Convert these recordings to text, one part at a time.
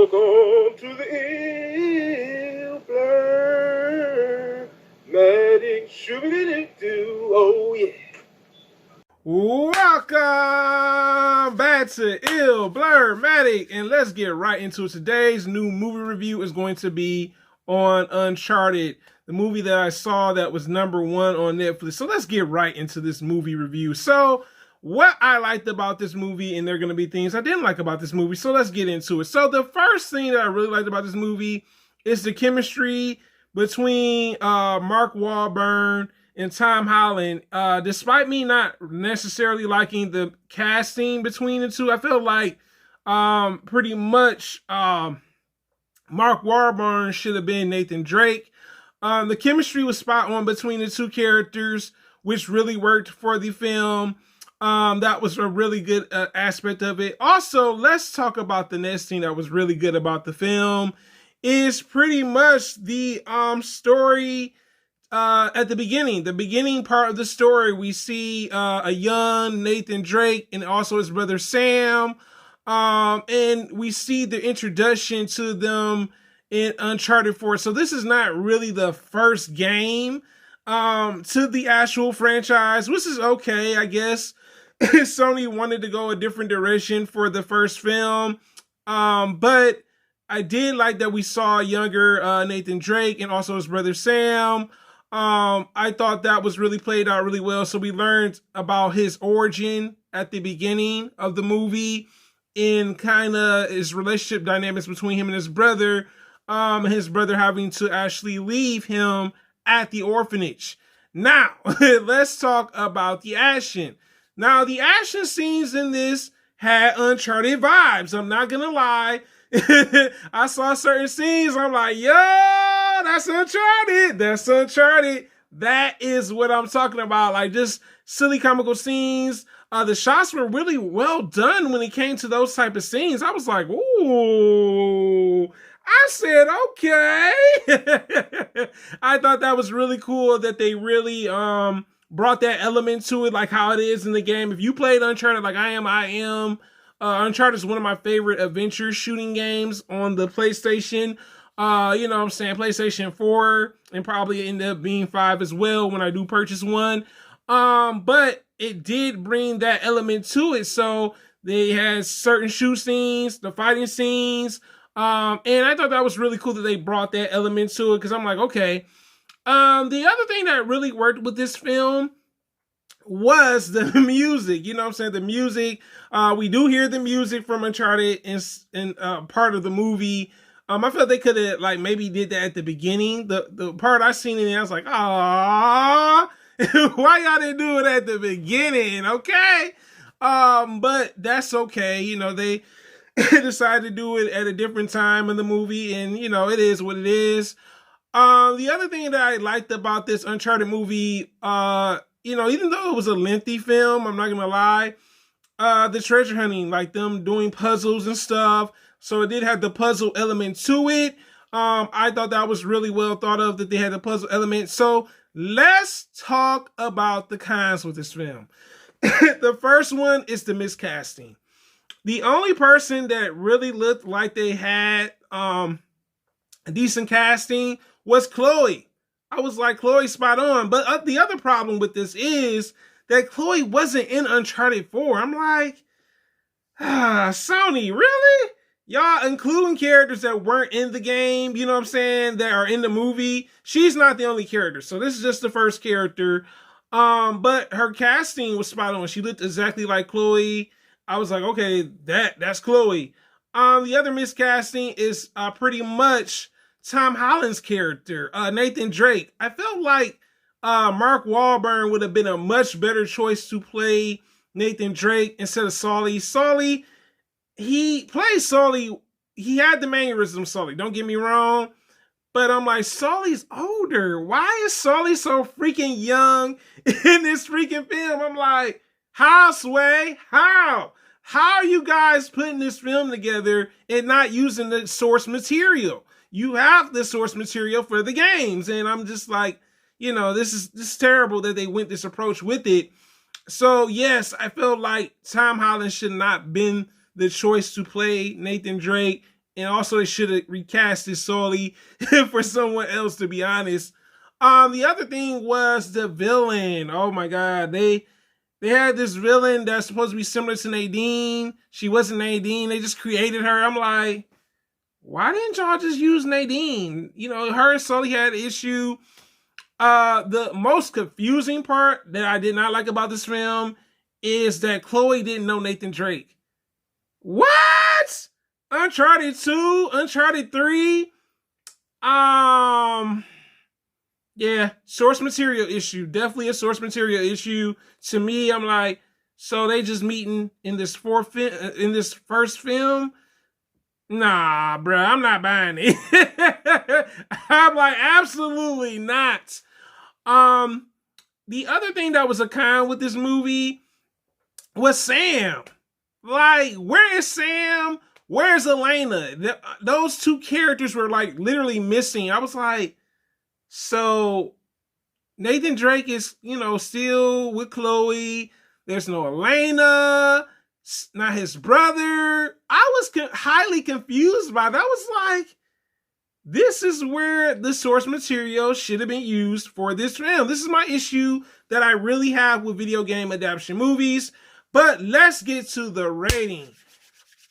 Welcome to the ill blur. Matic shoo-be-doo-doo. Oh, yeah. Welcome back to Ill Blur Matic, and let's get right into it. Today's new movie review is going to be on Uncharted, the movie that I saw that was #1 on Netflix. So let's get right into this movie review. So what I liked about this movie, and there are going to be things I didn't like about this movie, so let's get into it. So the first thing that I really liked about this movie is the chemistry between Mark Wahlberg and Tom Holland. Despite me not necessarily liking the casting between the two, I feel like pretty much Mark Wahlberg should have been Nathan Drake. The chemistry was spot on between the two characters, which really worked for the film. That was a really good aspect of it. Also, let's talk about the next thing that was really good about the film is pretty much the story. At the beginning part of the story, we see a young Nathan Drake and also his brother Sam. And we see the introduction to them in Uncharted 4. So this is not really the first game to the actual franchise, which is okay, I guess. Sony wanted to go a different direction for the first film. But I did like that we saw younger Nathan Drake and also his brother Sam. I thought that was really played out really well. So we learned about his origin at the beginning of the movie and kind of his relationship dynamics between him and his brother having to actually leave him at the orphanage. Now, let's talk about the action. Now, the action scenes in this had Uncharted vibes. I'm not gonna lie. I saw certain scenes. I'm like, yo, that's Uncharted. That's Uncharted. That is what I'm talking about. Like, just silly comical scenes. The shots were really well done when it came to those type of scenes. I was like, ooh. I said, okay. I thought that was really cool that they really brought that element to it, like how it is in the game. If you played Uncharted like I am. Uncharted is one of my favorite adventure shooting games on the PlayStation. You know what I'm saying? PlayStation 4 and probably end up being 5 as well when I do purchase one. But it did bring that element to it. So they had certain shoot scenes, the fighting scenes. And I thought that was really cool that they brought that element to it because I'm like, okay. The other thing that really worked with this film was the music. You know what I'm saying? The music. We do hear the music from Uncharted in part of the movie. I felt they could have like maybe did that at the beginning. The part I seen in it, I was like, ah, why y'all didn't do it at the beginning? Okay. But that's okay. You know, they decided to do it at a different time in the movie, and you know, it is what it is. The other thing that I liked about this Uncharted movie, you know, even though it was a lengthy film, I'm not gonna lie, the treasure hunting, like them doing puzzles and stuff. So it did have the puzzle element to it. I thought that was really well thought of that they had the puzzle element. So let's talk about the cons with this film. The first one is the miscasting. The only person that really looked like they had decent casting was Chloe. I was like, Chloe spot on. But the other problem with this is that Chloe wasn't in Uncharted 4. I'm like, Sony, really? Y'all including characters that weren't in the game, you know what I'm saying, that are in the movie. She's not the only character. So this is just the first character. But her casting was spot on. She looked exactly like Chloe. I was like, okay, that's Chloe. The other miscasting is pretty much Tom Holland's character, Nathan Drake. I felt like Mark Wahlberg would have been a much better choice to play Nathan Drake instead of Sully. Sully, he plays Sully. He had the mannerism of Sully. Don't get me wrong. But I'm like, Sully's older. Why is Sully so freaking young in this freaking film? I'm like, how, Sway? How? How are you guys putting this film together and not using the source material? You have the source material for the games. And I'm just like, you know, this is terrible that they went this approach with it. So, yes, I felt like Tom Holland should not been the choice to play Nathan Drake And also, they should have recast it solely for someone else, to be honest. The other thing was the villain. Oh my god, they had this villain that's supposed to be similar to Nadine. She wasn't Nadine. They just created her. I'm like, why didn't y'all just use Nadine? You know, her and Sully had an issue. The most confusing part that I did not like about this film is that Chloe didn't know Nathan Drake. What? Uncharted 2, Uncharted 3. Yeah, source material issue. Definitely a source material issue. To me, I'm like, so they just meeting in this first film? Nah, bro, I'm not buying it. I'm like, absolutely not. The other thing that was a con with this movie was Sam. Like, where is Sam? Where's Elena? Those two characters were like literally missing. I was like, so Nathan Drake is, you know, still with Chloe. There's no Elena, not his brother. I was highly confused by that. I was like, this is where the source material should have been used for this film. This is my issue that I really have with video game adaptation movies. But let's get to the rating.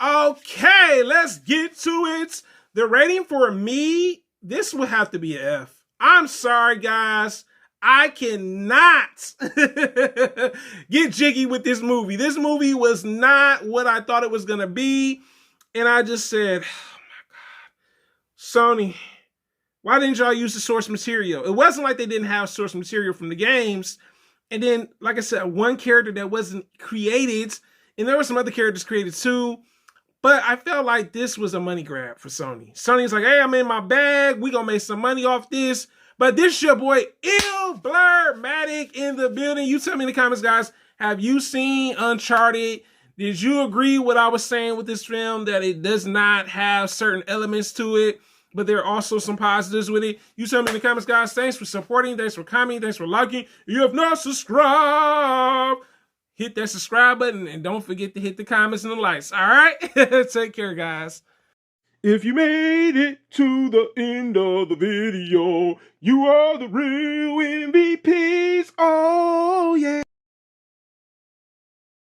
Okay, let's get to it. The rating for me, this would have to be an F. I'm sorry, guys. I cannot get jiggy with this movie. This movie was not what I thought it was going to be. And I just said, oh my God, Sony, why didn't y'all use the source material? It wasn't like they didn't have source material from the games. And then, like I said, one character that wasn't created, and there were some other characters created too. But I felt like this was a money grab for Sony. Sony's like, hey, I'm in my bag. We gonna make some money off this. But this your boy, Blurmatic in the building. You tell me in the comments, guys, have you seen Uncharted? Did you agree what I was saying with this film, that it does not have certain elements to it, but there are also some positives with it? You tell me in the comments, guys. Thanks for supporting. Thanks for commenting. Thanks for liking. If you have not subscribed, hit that subscribe button and don't forget to hit the comments and the likes. All right? Take care, guys. If you made it to the end of the video, you are the real MVPs. Oh, yeah.